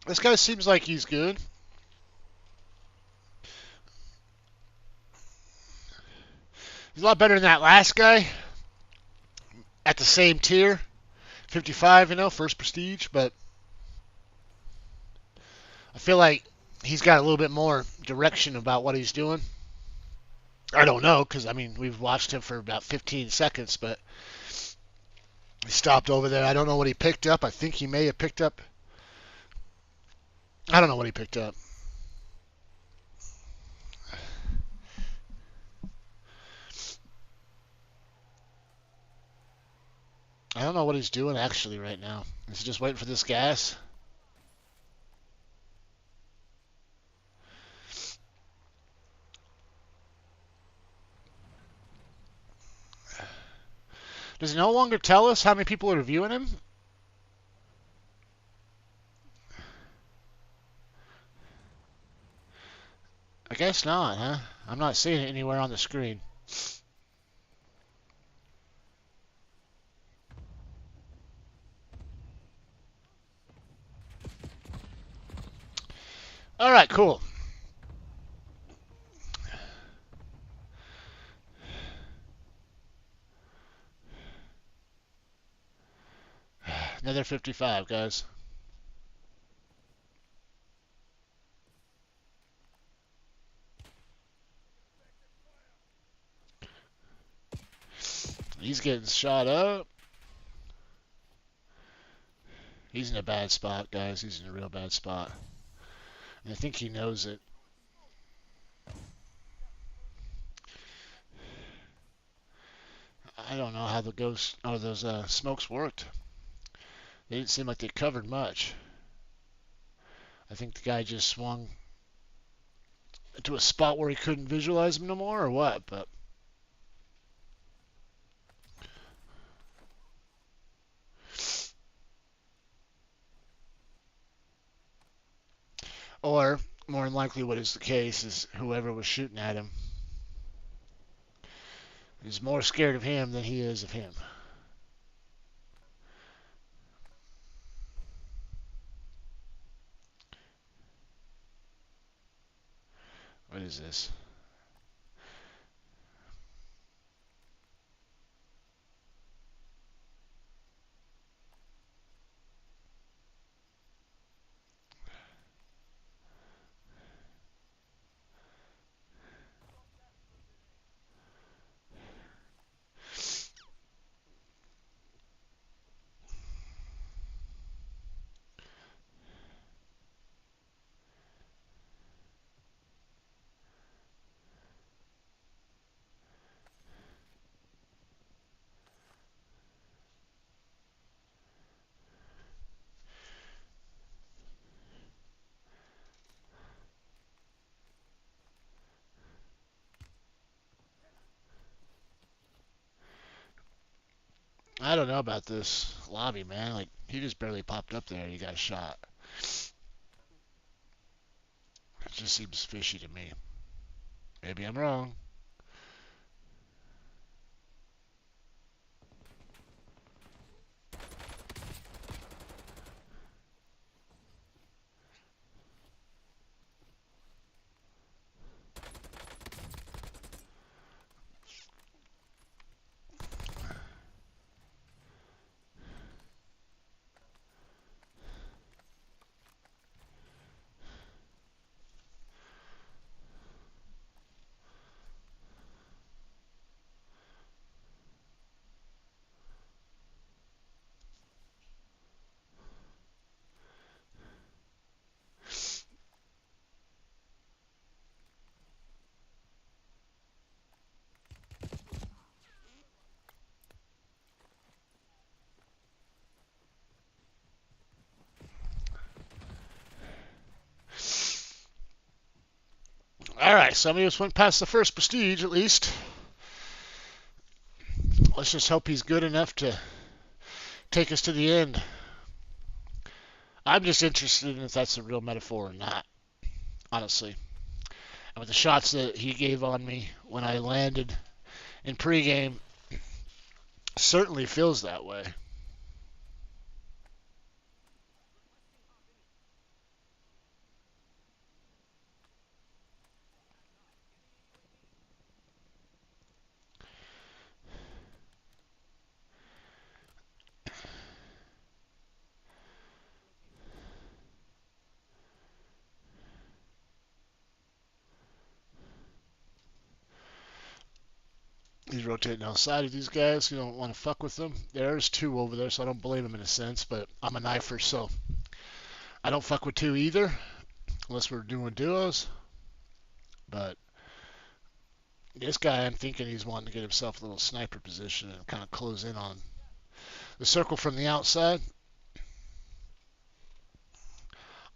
This guy seems like he's good. He's a lot better than that last guy at the same tier. 55, first prestige, but I feel like he's got a little bit more direction about what he's doing. I don't know, because, we've watched him for about 15 seconds, but he stopped over there. I don't know what he picked up. I think he may have picked up. I don't know what he picked up. I don't know what he's doing actually right now. Is he just waiting for this gas? Does he no longer tell us how many people are viewing him? I guess not, huh? I'm not seeing it anywhere on the screen. All right, cool. Another 55, guys. He's getting shot up. He's in a bad spot, guys. He's in a real bad spot. And I think he knows it. I don't know how the ghost or those smokes worked. They didn't seem like they covered much. I think the guy just swung to a spot where he couldn't visualize him no more, or what? But or more than likely, what is the case is whoever was shooting at him is more scared of him than he is of him. What is this? I don't know about this lobby, man. Like, he just barely popped up there and he got shot. It just seems fishy to me. Maybe I'm wrong. All right, somebody just went past the first prestige at least. Let's just hope he's good enough to take us to the end. I'm just interested in if that's a real metaphor or not, honestly. And with the shots that he gave on me when I landed in pregame, certainly feels that way. He's rotating outside of these guys. You don't want to fuck with them. There's two over there, so I don't blame him in a sense, but I'm a knifer, so I don't fuck with two either, unless we're doing duos. But this guy, I'm thinking he's wanting to get himself a little sniper position and kind of close in on the circle from the outside.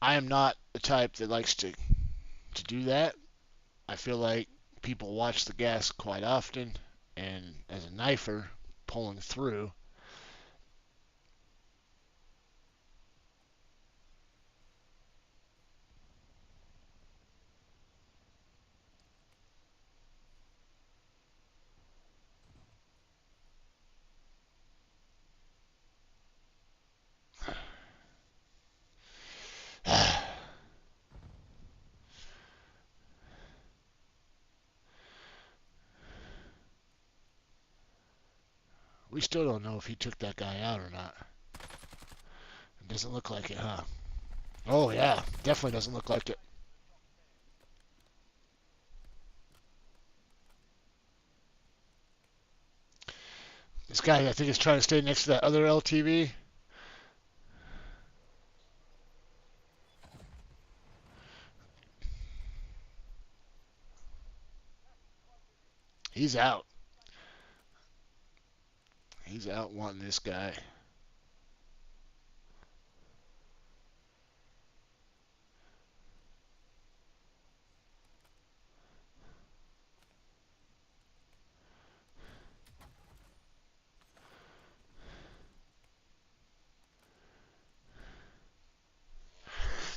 I am not the type that likes to do that. I feel like people watch the gas quite often, and as a knifer pulling through, We still don't know if he took that guy out or not. It doesn't look like it, huh? Oh, yeah. Definitely doesn't look like it. This guy, I think, is trying to stay next to that other LTV. He's out. He's out wanting this guy.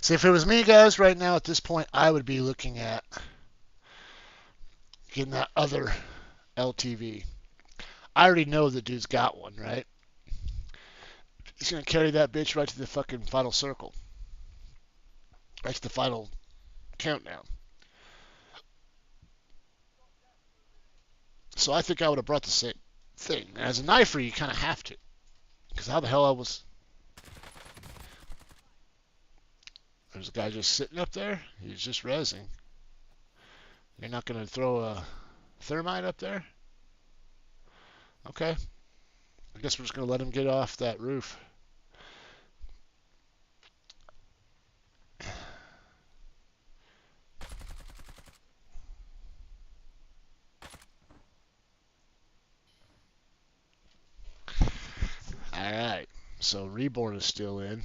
See, if it was me, guys, right now at this point, I would be looking at getting that other LTV. I already know the dude's got one, right? He's going to carry that bitch right to the fucking final circle. Right to the final countdown. So I think I would have brought the same thing. As a knifer, you kind of have to. Because how the hell I was... There's a guy just sitting up there. He's just rezzing. You're not going to throw a thermite up there? Okay. I guess we're just going to let him get off that roof. Alright. So Reborn is still in.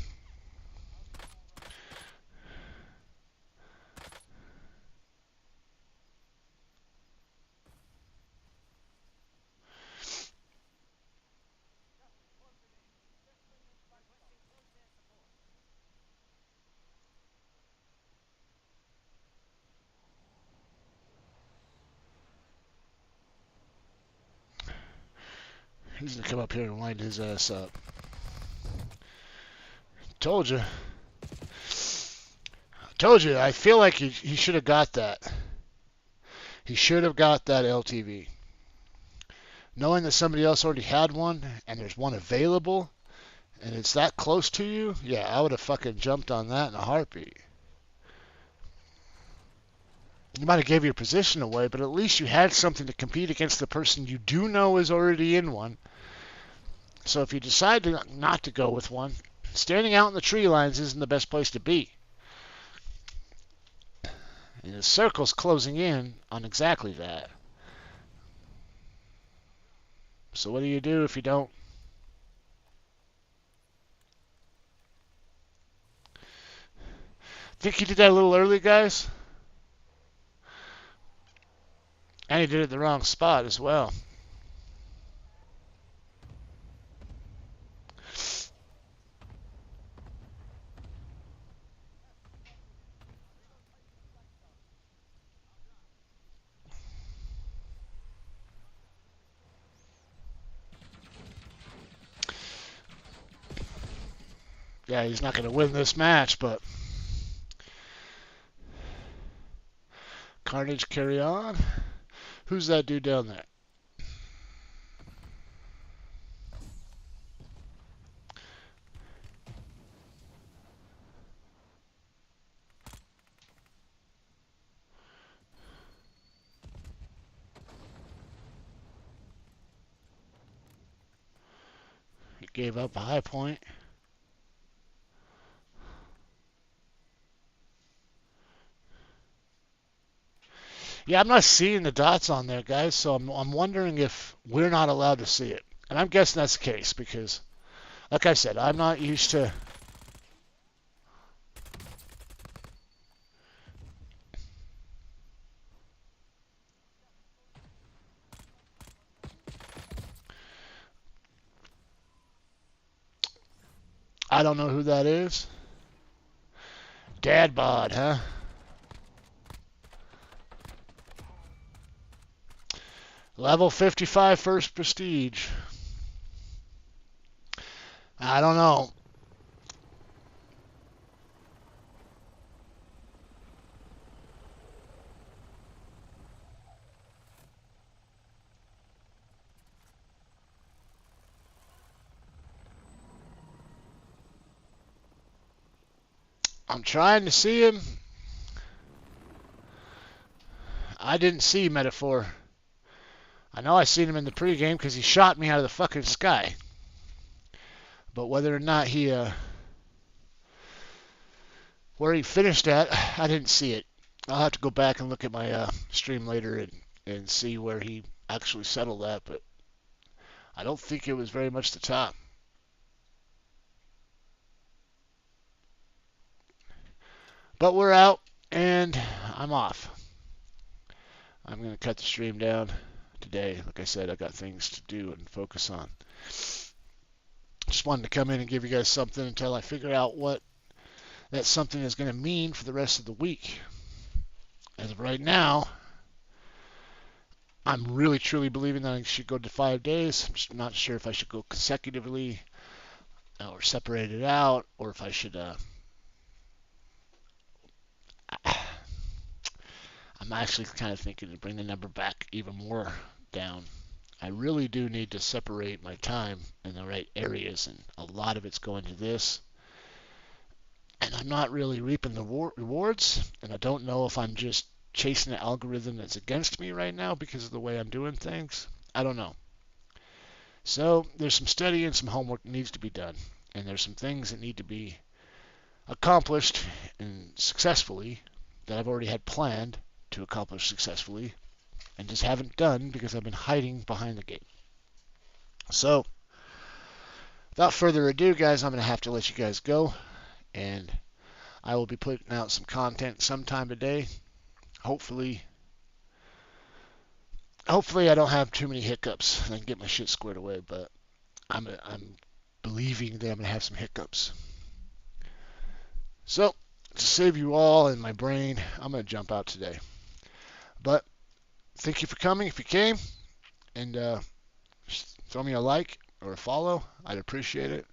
He's going to come up here and wind his ass up. Told you. Told you. I feel like he should have got that. He should have got that LTV. Knowing that somebody else already had one and there's one available and it's that close to you, yeah, I would have fucking jumped on that in a heartbeat. You might have gave your position away, but at least you had something to compete against the person you do know is already in one. So if you decide not to go with one, standing out in the tree lines isn't the best place to be. And the circle's closing in on exactly that. So what do you do if you don't? Think he did that a little early, guys? And he did it in the wrong spot as well. Yeah, he's not going to win this match, but Carnage carry on. Who's that dude down there? He gave up a high point. Yeah, I'm not seeing the dots on there, guys, so I'm wondering if we're not allowed to see it. And I'm guessing that's the case because, like I said, I'm not used to... I don't know who that is. Dad bod, huh? Level 55 first prestige. I don't know. I'm trying to see him. I didn't see Metaphor. I know I seen him in the pregame because he shot me out of the fucking sky. But whether or not where he finished at, I didn't see it. I'll have to go back and look at my stream later and see where he actually settled at. But I don't think it was very much the top. But we're out, and I'm off. I'm going to cut the stream down today. Like I said, I got things to do and focus on. Just wanted to come in and give you guys something until I figure out what that something is going to mean for the rest of the week. As of right now, I'm really truly believing that I should go to 5 days. I'm just not sure if I should go consecutively or separate it out, or if I should. I'm actually kind of thinking to bring the number back even more down. I really do need to separate my time in the right areas, and a lot of it's going to this. And I'm not really reaping the rewards, and I don't know if I'm just chasing the algorithm that's against me right now because of the way I'm doing things. I don't know. So there's some study and some homework that needs to be done, and there's some things that need to be accomplished and successfully that I've already had planned to accomplish successfully and just haven't done because I've been hiding behind the game. So without further ado, guys, I'm going to have to let you guys go, and I will be putting out some content sometime today. Hopefully I don't have too many hiccups and I can get my shit squared away, but I'm believing that I'm going to have some hiccups. So, to save you all in my brain, I'm going to jump out today. But thank you for coming if you came, and throw me a like or a follow. I'd appreciate it.